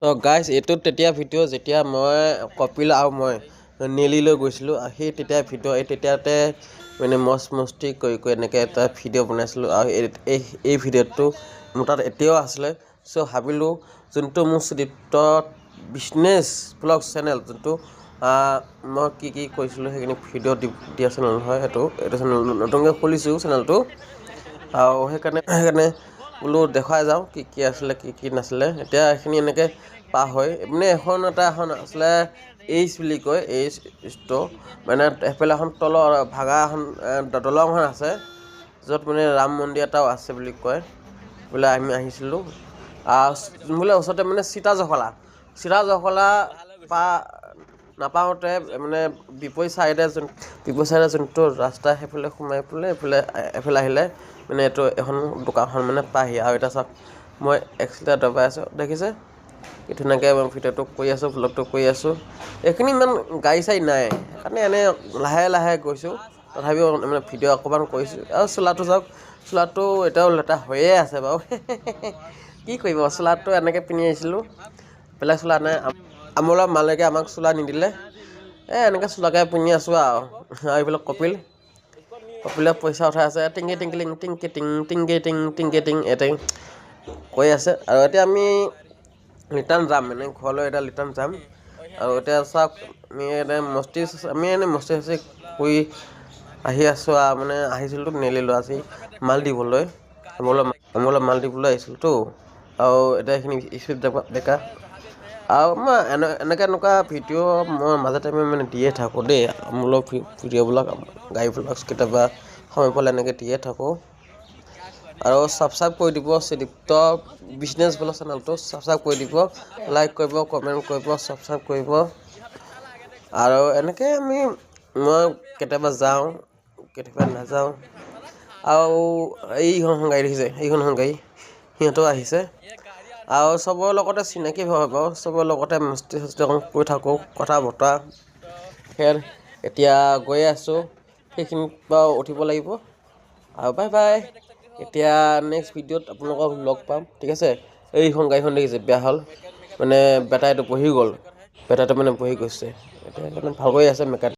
তো গাইজ এইটো তেতিয়া ভিডিঅ' যেতিয়া মই কপিল আৰু মই নেলিলৈ গৈছিলোঁ সেই তেতিয়া ভিডিঅ' তেতিয়াতে মানে মস্তি কৰি এনেকৈ এটা ভিডিঅ' বনাইছিলোঁ আৰু এই ভিডিঅ'টো মোৰ তাত এতিয়াও আছিলে। চ' ভাবিলোঁ যোনটো মোৰ সুদীপ্ত বিজনেছ ব্লগ চেনেল যোনটো মই কি কৰিছিলোঁ সেইখিনি ভিডিঅ' দিয়া চেনেল হয় এইটো চেনেল নতুনকৈ খুলিছোঁ চেনেলটো আৰু সেইকাৰণে বোলো দেখুৱাই যাওঁ কি আছিলে কি নাছিলে। এতিয়া এইখিনি এনেকৈ পাৰ হয় মানে এখন আছিলে এইচ বুলি কয় এইচ ষ্ট'ৰ মানে সেইফালে এখন তলৰ ভাগা এখন দলং এখন আছে য'ত মানে ৰাম মন্দিৰ এটাও আছে বুলি কয় বোলে। আমি আহিছিলোঁ বোলে ওচৰতে মানে চিতা জখলা নাপাওঁতে মানে বিপৰীত চাইডে যোনটো ৰাস্তা সেইফালে সোমাই পেলাই এফালে আহিলে মানে এইটো এখন দোকানখন মানে পায়হি। আৰু এতিয়া চাওক মই এক্সিলেটাৰ দবাই আছোঁ দেখিছে কি ধুনীয়াকৈ মই ভিডিঅ'টো কৰি আছোঁ ভ্লগটো কৰি আছোঁ। এইখিনি ইমান গাড়ী চাড়ী নাই সেইকাৰণে এনেই লাহে গৈছোঁ তথাপিও মানে ভিডিঅ' অকণমান কৰিছোঁ। আৰু চোলাটো চাওক চোলাটো এতিয়াও লেতেৰা হৈয়ে আছে বাৰু কি কৰিব চোলাটো এনেকৈ পিন্ধি আহিছিলোঁ বেলেগ চোলা নাই। আমোলৰ মালিকে আমাক চোলা নিদিলে এনেকৈ চোলাকৈ পিন্ধি আছোঁ আৰু এইবিলাক কপিলে পইচা উঠাই আছে টিংকি টিং এটিং কৈ আছে। আৰু এতিয়া আমি ৰিটাৰ্ণ যাম মানে ঘৰলৈ এতিয়া ৰিটাৰ্ণ যাম। আৰু এতিয়া চাওক আমি এনেই মস্তি কৰি আহি আছোঁ আৰু মানে আহিছিলোঁ নেলিলোঁ আজি মাল দিবলৈ আমোলত মাল দিবলৈ আহিছিলোঁতো। আৰু এতিয়া এইখিনি স্পীড ব্ৰেকাৰ আৰু মই এনেকুৱা ভিডিঅ' মই মাজে টাইমে মানে দিয়ে থাকোঁ দেই। আমোলৰ ভিডিঅ'বিলাক গাড়ী ব্লগছ কেতিয়াবা সময় পালে এনেকৈ দিয়ে থাকোঁ। আৰু ছাবস্ক্ৰাইব কৰি দিব সুদীপ্ত বিজনেছ ব্লগ চেনেলটো ছাবস্ক্ৰাইব কৰি দিব, লাইক কৰিব, কমেণ্ট কৰিব, ছাবস্ক্ৰাইব কৰিব। আৰু এনেকৈ মই কেতিয়াবা যাওঁ কেতিয়াবা নাযাওঁ। আৰু এইখন গাড়ী দেখিছে এইখন গাড়ী সিহঁতেও আহিছে আৰু চবৰে লগতে চিনাকি হয় বাৰু চবৰে লগতে মস্তি কৰি থাকোঁ কথা বতৰা। এতিয়া গৈয়ে আছোঁ সেইখিনিত বাৰু উঠিব লাগিব আৰু বাই। এতিয়া নেক্সট ভিডিঅ'ত আপোনালোকক লগ পাম ঠিক আছে। এইখন গাড়ীখন দেখিছে বেয়া হ'ল মানে বেটাৰীটো বহি গ'ল বেটাৰীটো মানে বহি গৈছে এতিয়া ভাল কৰি আছে মেকানিক।